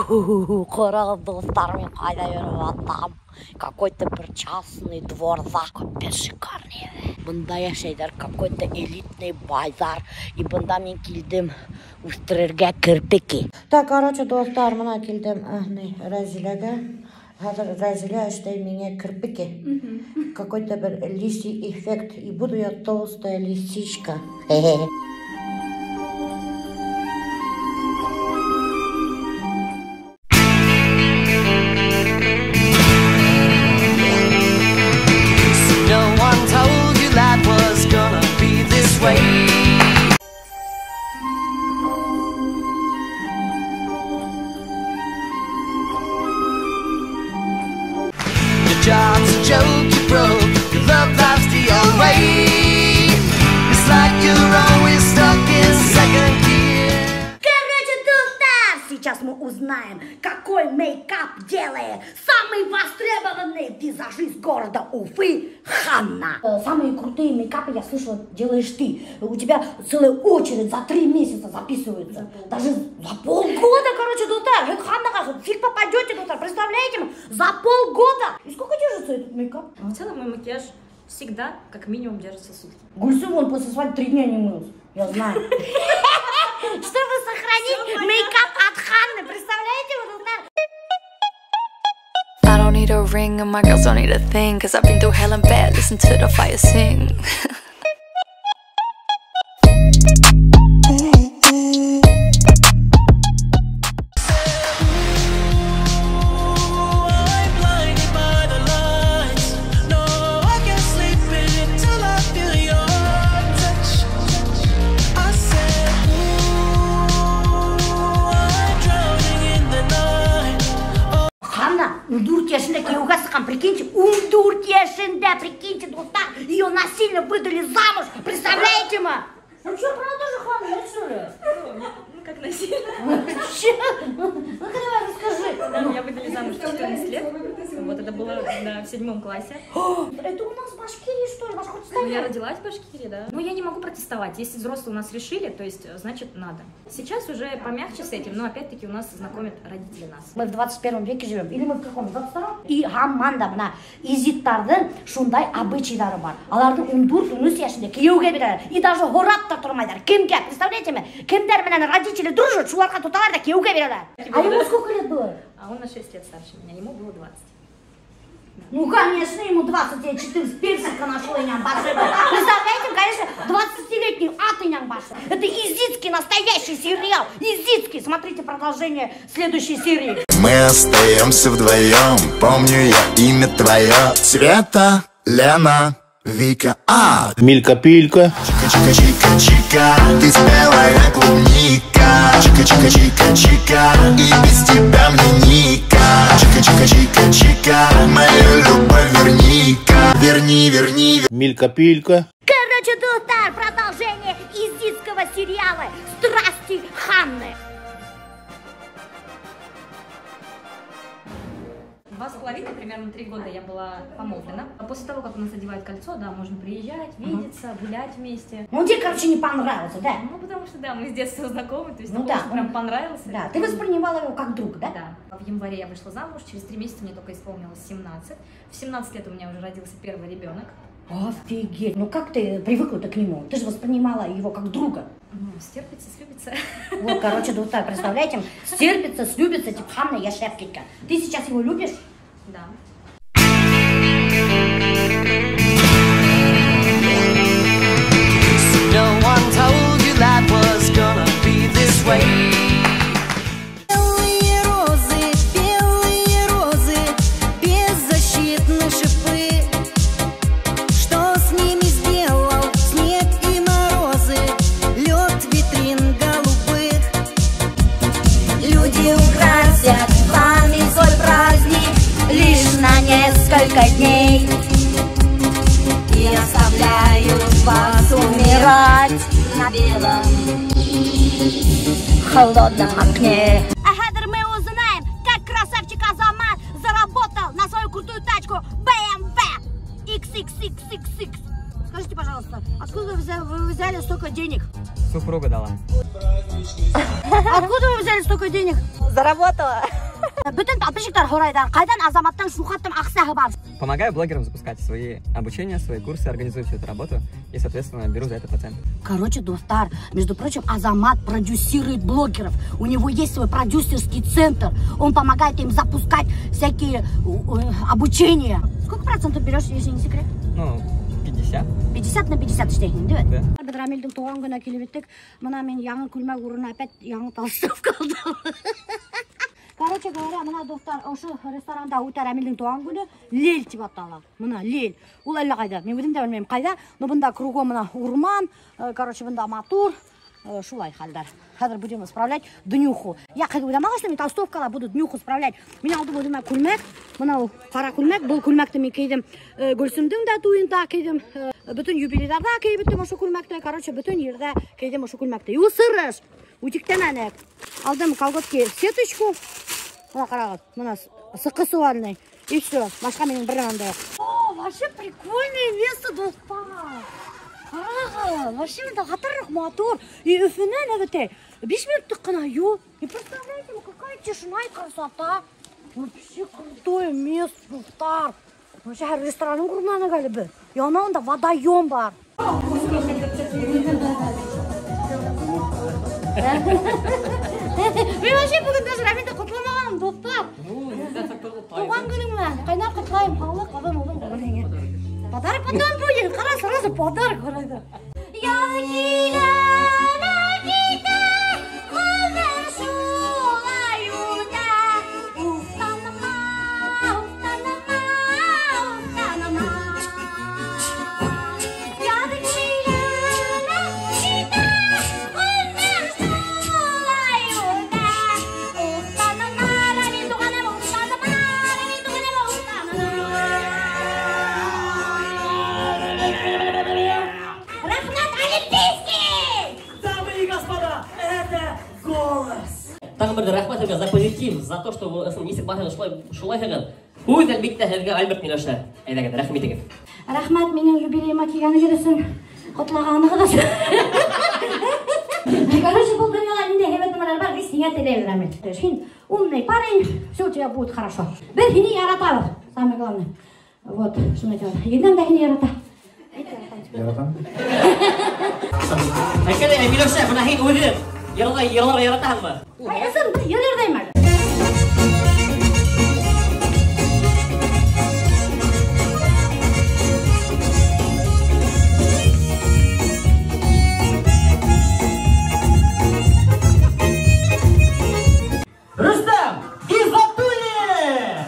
Қарап достармен қайда жүріп аттам. Какой-то бір частный дворзак. Көппен шикарный. Бұнда яшайдар какой-то элитный базар. И бұнда мен келдім үстірерге кірпеке. Так, короче, достар, мына келдім Разилеге. Разиля үштей мене кірпеке. Какой-то бір лисий эффект. И буду я толстая лисичка. Job's a joke, you broke, your love life's the old way. It's like you're always stuck in second gear. Короче, доктор, сейчас мы узнаем, какой мейкап делает самый востребованный визажист города Уфы Ханна. Самые крутые мейкапы, я слышала, делаешь ты. У тебя целая очередь за 3 месяца записывается. Даже за полгода, короче, доктор. Ханна, фиг попадете, доктор, представляете? За полгода. И сколько держится этот мейкап? В целом мой макияж всегда как минимум держится сутки. Гульсум, он после свадьбы 3 дня не мылся. Я знаю. Чтобы сохранить мейкап от Ханны, представляете, вот доктор? I don't need a ring and my girls don't need a thing, cause I've been through hell and back, listen to the fire sing. Ундуртешінде күйеуге сыққан, прикиньте, Ундуртешінде, прикиньте, достар, ее насильно выдали замуж, представляете, ма? Ну что, правда же, Ханна, нет, что ли? Ну, как насильно. Ну-ка, давай, расскажи. Да, меня выдали замуж в 14 лет, вот это было в 7 классе. Это у нас в Башкирии, что ли? Ну, я родилась в Башкирии, да. Но я не могу протестовать, если взрослые у нас решили, то есть, значит, надо. Сейчас уже помягче с этим, но опять-таки у нас знакомят родители нас. Мы в 21 веке живем, или мы в каком? 22-м? И гамманда, мына, изиттардың шундай обычайлары бар. Алардың ундур, унус яшында, күйеуге берер. И даже хорап та тұрмайдар. Кімге, представляете ме? Кімдер менен родители дружат, шуларға туталар да күйеуге берер. А ему сколько лет было? А он на 6 лет старше меня, ему было 20. Ну, конечно, ему 20 лет, 14 персика нашел и ням баши. Представляете, конечно, 20-летний ад и ням баши. Это изицкий настоящий сериал. Изицкий. Смотрите продолжение следующей серии. Мы остаемся вдвоем, помню я имя твое. Света, Лена, Вика, Милька-пилька. Чика-чика-чика-чика, ты спелая клубника. Чика-чика-чика-чика, и без тебя мне ника. Чика-чика-чика-чика, мою любовь верни-ка. Верни. Милька-пилька. Короче, доктор, продолжение изицкого сериала «Страсти Ханны». 2,5, примерно 3 года я была помолвлена. А после того, как у нас одевают кольцо, да, можно приезжать, видеться, гулять вместе. Ну, тебе, короче, не понравился, да? Ну, потому что, да, мы с детства знакомы, то есть, Ну, да, прям понравился. Да, ты воспринимала его как друг, да? Да. В январе я вышла замуж, через 3 месяца мне только исполнилось 17. В 17 лет у меня уже родился первый ребенок. Офигеть, ну как ты привыкла-то к нему? Ты же воспринимала его как друга. Ну, стерпится, слюбится. Вот, короче, доктор, представляете, стерпится, слюбится, типа Ханна, я шефкика. Ты сейчас его любишь? Да. No one told you life was gonna be this way. Белые розы, беззащитны шипы. Что с ними сделал снег и морозы, лед витрин голубых? Люди украсят вами свой праздник лишь на несколько дней и оставляют вас умирать на белом холодном окне. А Хедер, мы узнаем, как красавчик Азамат заработал на свою крутую тачку BMW XXXXX. Скажите, пожалуйста, откуда вы взяли столько денег? Супруга дала. Откуда вы взяли столько денег? Заработала. Бүтін подписчиктар хорайдар, қайдан азаматтан шухаттым ақсағы бар. Помогаю блогерам запускать свои обучения, свои курсы, организую всю эту работу и, соответственно, беру за это процент. Короче, достар, между прочим, Азамат продюсирует блогеров. У него есть свой продюсерский центр. Он помогает им запускать всякие обучения. Сколько процентов берешь, если не секрет? Ну, 50. 50 на 50 штейхин, да? Да. Біз Рамилдің туған күні келіп еттік. Мына мен яңы күлмәк орнына опять яңы толстов қалдым. Короче говоря, мына достар, осы ресторанда өтер Рамилдің туған күні Лель деп аталады. Мына Лель. Ол әлі қайда? Мен өзім де білмеймін қайда. Но бұнда кругом мына урман, короче, бұнда мотор. Шулай халдар. Қазір будем справлять днюху. Я ойламаған, что мен толстовкалар буду днюху справлять. Мен алдым өзіме күлмәк. Мынау қара күлмәк. Бұл күлмәкті мен кейдім Гүлсімдің да туйында кейдім. Бүтін юбилейдарда кейбіттім ошу күлмәкті. Короче, бүтін ерді кейдім ошу күлмәкті. Ю сырыш. Утиктен әнек. Алдым колготки сеточку. Мына қарағыз. Мына сықы суальный. И все. Башқа менің бір андай. О, вообще прикольное место, достар. Ага, вообще это қатырық мотор. И үфінен әбіте. 5 минуттық қана ю. И представляете, какая тишина и красота. Вообще крутое место, достар. Вообще ресторанның құрманы қалыбы. Янауында водоем бар. Мен вообще бүгін даже Рамилді құтламағаным, достар. Туған күнің ме? Қайнап құтлайым, қаулы қабан олың қабан. Подарок потом будет, қара сразу подарок қарайды. Тағы бір рахмет егер за позитив, за то, что несіп бақыны шулай хәген. Өз әлбетте хәзге Альберт Милоша. Әйдәгәд, рахмет егер. Рахмет, менің юбилейіма келгені келесін. Құтлағаны қыдасың. Короче, бұл дүниеға менде хебетімелер бар, біз сеңе телейлер әмет. Сен умный парень, все у тебя будет хорошо. Бір хини яратабыз, самое главное. Вот, что начал. Едем да хини ярата. Яратам? Әкелі, Милоша, бұна хин өзі. Йырлар яратаһың ба? Ысым, йырлардаймын. Рустам Гизатуллин!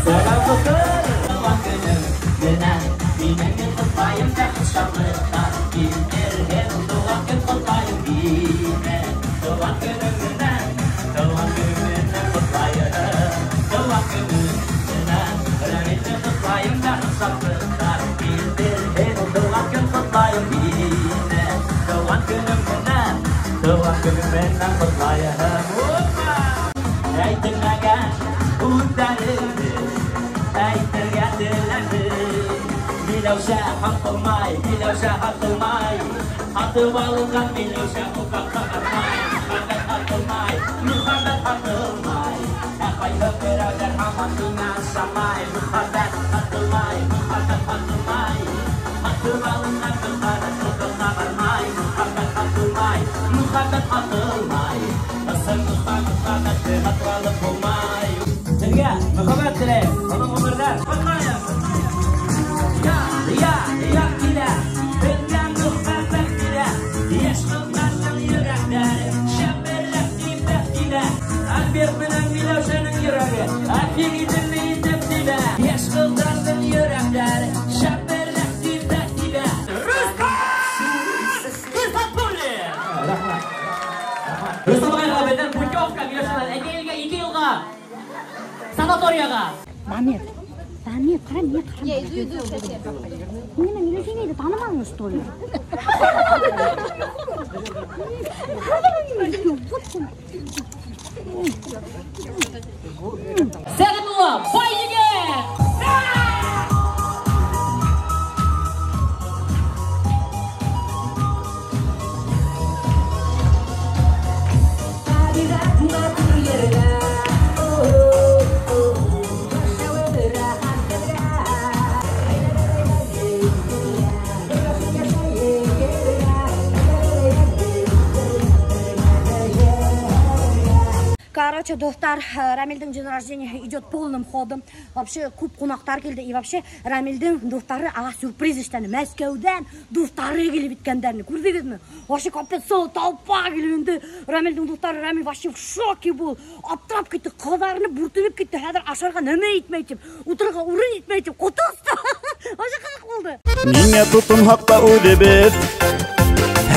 Сәлам достар! Туған күнің менән менің құттайым тәхті шамлықтар. Кимдерген туған күн құттайым беймен. Туған күнің менән құттайым. Туған күнің менән Рамилді құттайым тәхті шамлықтар. Кимдерген туған күн құттайым беймен. Туған күнің менән құттайым. Әйтілмәген үтәрімді, әйтілген ділімді. Миләүшә хатылмай, Миләүшә хатылмай. Хатып алынған Миләүшә ұқаққа қатмай. Хатып хатылмай, мұхаббәт хатылмай. Әқайғы берәулер хаман дүңә шамай. Мұхаббәт хатылмай, мұхаббәт хатылмай. Хатып алынған мұхаббәт ұқаққа бармай. Мұхаббәт хатылмай, мұхаббәт хатылмай. Ысың мұхаббәтті хатыралып болмай. Сізге мұхаббәт тілейм, оның өмірден қоймайым. Я килә, белгән мұхаббәт килә. Еш қылғанның йөрәкләре, шәберләп типәп килә. Альберт белән Миләүшәнең йөрәге, офигительный итеп килә. Еш қылғанның йөрәкләре, шәберләп типәп килә. Гизатуллин! Рустам ағайға беҙҙең путевка Миләүшәнән 2 йылға санаторияға. Мамет, қара, не қара. Я иду, Мені Миләүшәнәйді танымадың, что ли? Сәғатулла, бай егет! Обязательно Короче, достар, Рамилдің день рождения идет полным ходом. Вообще, көп қонақтар келді. И вообще, Рамилдің достары аға сюрприз іштені. Мәскеуден достары келіп біткендеріні. Көрдіңіз ме? Вообще, капет сол толпа келіп. Рамилдің достары, Рамил вообще в шоке бол. Аптырап кетті, қадарыны бүртініп кетті. Хәдір ашарға нөме етмейтіп, отырға урын етмейтіп, қотылысты. Вообще, қақ болды. Миңа тұтын хақта өдебіз,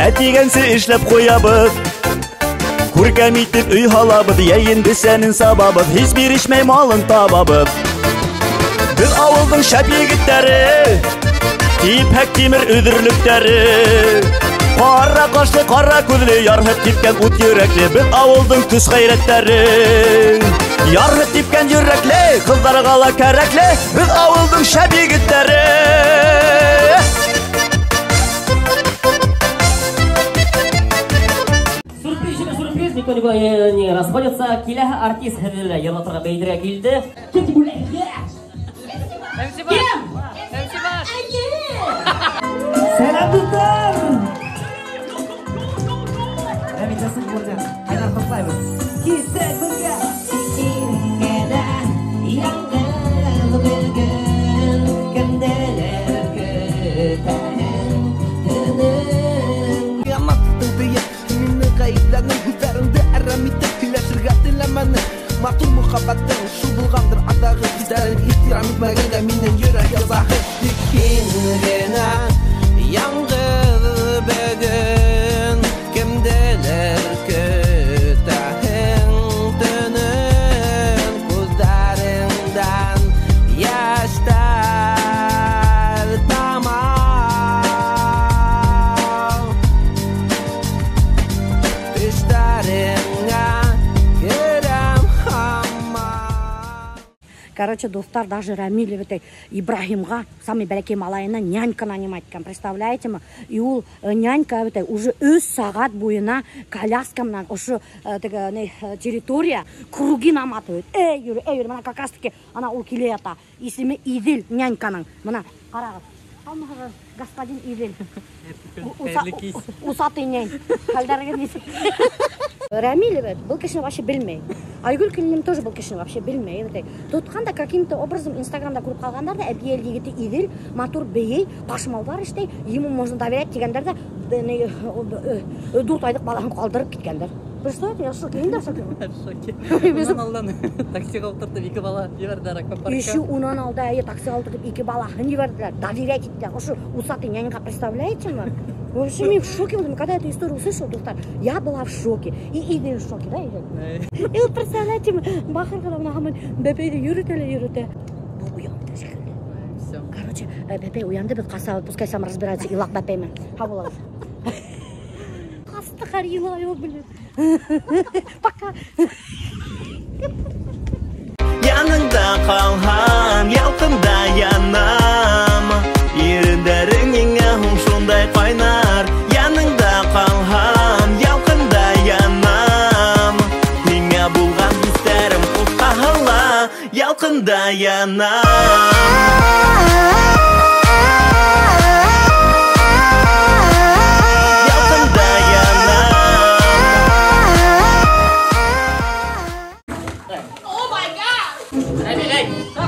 әтегенсі ішлеп қоябыз. Күркәм итеп үй халабыз, енді сәнін сабабыз, Hiçbir ішмей малын табабыз. Біз ауылдың шәп егіттері, ипәк темір үдірліктері. Қара қашлы, қара көзлі, ярғып тепкен ұт жүрәклі. Біз ауылдың күз қайреттері, ярғып тепкен жүрәклі, қыздар қала кәрәклі. Біз ауылдың шәп егіттері. Никто не расходится. Килях артист хәдерлә яратырга бәйдерә килде. Кем дип уйлайсыз? Кем? Сәлам дуслар. Рәмитәсен күрдем. Кайдан топлайбыз? Кисәк бергә. Иркәдә яңгыр белгән кемдәләр көтәһен. Яматтың дия, мине гаепләнең күзләрендә әрәмитә киләсергә теләмәне. Матур мөхәббәттең шу булгандыр адагы күзләрен ихтирам итмәгәнгә минең йөрәк язагы. Киңгенә яңгыр бөгөн кемдәләр көтәһен төнен күзләреңдән яшьтәр тама. Короче, достар, даже Рамиль Ибрахимға, самый бәләкей малайына нянька нанимать екен, представляете ма? И ол нянька уже 3 сағат бойына коляскамнан ошы территория круги наматывает. Эй, юрі, мына как раз таки ана ол келе ята. Исімі Идил няньканың. Мына, қарағыз. Алмағыз, господин Идил. Усатый нянь. Қалдарығы несі. Рамиль бұл кешіні вообще білмей. Айгүл келінім тоже бұл кешіні вообще білмей. Тұтқанда каким-то образом инстаграмда көріп қалғандар да әбиел дегеті Идил, матур бейей, пашмал бар іште, ему можно доверять дегендер да 4 айлық балағын қалдырып кеткендер. Представляете, я в шоке. Мен де в шоке. Унан алдан таксиға отыртып 2 бала жіберділер аквапаркқа. Еще унан алда таксиға отыртып 2 балағын жіберділер. Доверять еттілер. Ошы усатый няньға, представляете ма? В общем, я в шоке была, когда эту историю услышала, доктор. Я была в шоке. И Идил в шоке, да, Идил? И вот представляете, бахырға мынаған бәпейді үйретелі. Бұл уянды секілді. Короче, бәпей уянды, біз қаса, пускай сам разбирается, илақ бәпеймен. Ха болады. Қасты қар илайы, блин. Пока. Яныңда қалған, ялқында янам. Еріндерің еңі сондай қайнар. Яныңда қалған, ялқында янам. Меңе болған істерім ұқтағыла, ялқында янам.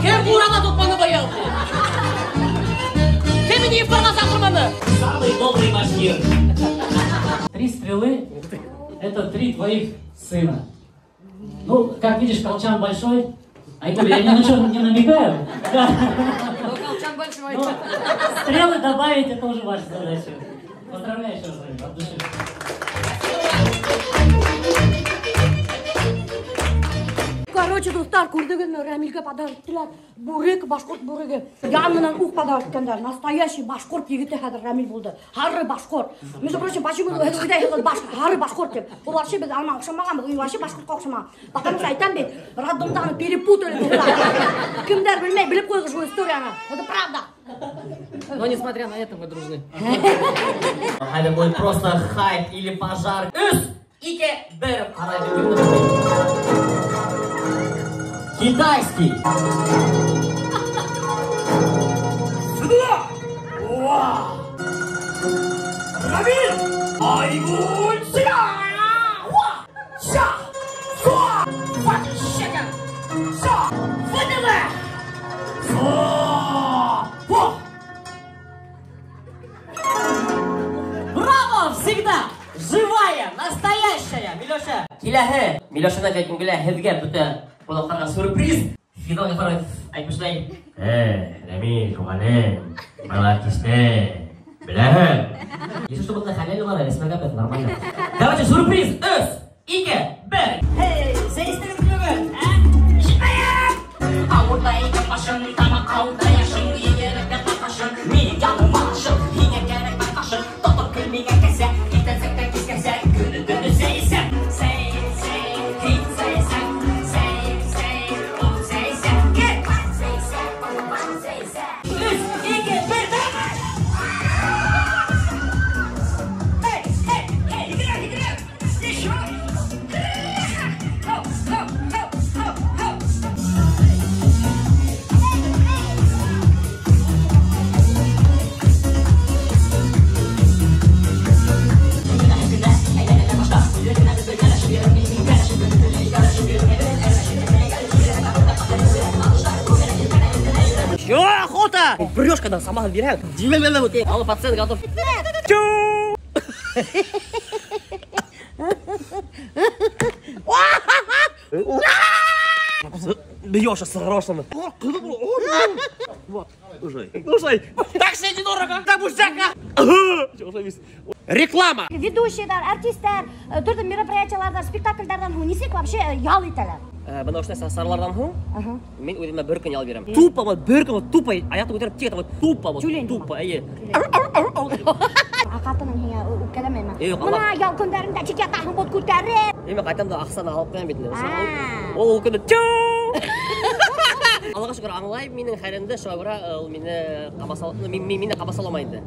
Кем бурана тотманы боялды? Кем меня ифтарга сакырманы? Самый добрый башкир. 3 стрелы — это 3 твоих сына. Ну, как видишь, колчан большой. Айгуль, я ни на что не намекаю. Колчан большой. Стрелы добавить — это уже ваша задача. Поздравляю еще раз, от души. Короче, достар, көрдігін Рамильге подарок тілер. Бурек, башқұрт бурегі. Янынан уқ подарок кендер. Настоящий башқұрт егіті қадыр Рамиль болды. Харры башқұрт. Между прочим, почему харры башқұрт деп? Ол вообще біз алма оқшамаған, бұл вообще башқұртқа оқшамаған. Потому что айтам бет, роддомдағыны перепутали. Кімдер білмей, біліп қойғы жол историяны. Это правда. Но несмотря на это, мы дружны. Это будет просто хайп или пожар. Ике бер. Китайский. Рамиль! Айгуль! Киләһе, Миләшәнә әйткәнгә һезгә бөтә булакка сюрприз. Фидон Ефаров әйтмештай. Рәмил, туганым, малатисне. Беләһем. Если что было халяль вара, ресмәгә бит нормально. Давайте сюрприз. 3, 2, 1. Hey, сәйстәгез бүген, а? Ишетмәйем. Авырдайга башын, тамак калда яшын, егерәгә ташын. Мин яным башым, һиңа кирәк башым. Тотып көлмигә кәсә, китәсәк кискәсә, күне сәйсәк. Чё, охота? Врешь, когда сама отбирают. Алло, пацан, готов. Чё? Бьешь осторожно. Вот, слушай. Так все недорого. Так пустяка. Реклама. Ведущийлер, артисттер, түрлі мероприятияларда, спектакльдардан несек вообще ял итәләр. Бана оштай сарлардан һуң, мен үземә бер көн ял бирәм. Тупо вот бер көн вот тупо, аятты күтәреп тик вот тупо вот тупо, әйе. Акатының һия үпкәләмәйме? Мына ял көндәрендә тик ятаһың бот күтәреп. Мен кайтамда аксаны алып куям бит. Ул көндә чу. Аллага шөкер аңлай, минең хәлемдә шуңа күрә ул мине кабасаламайды.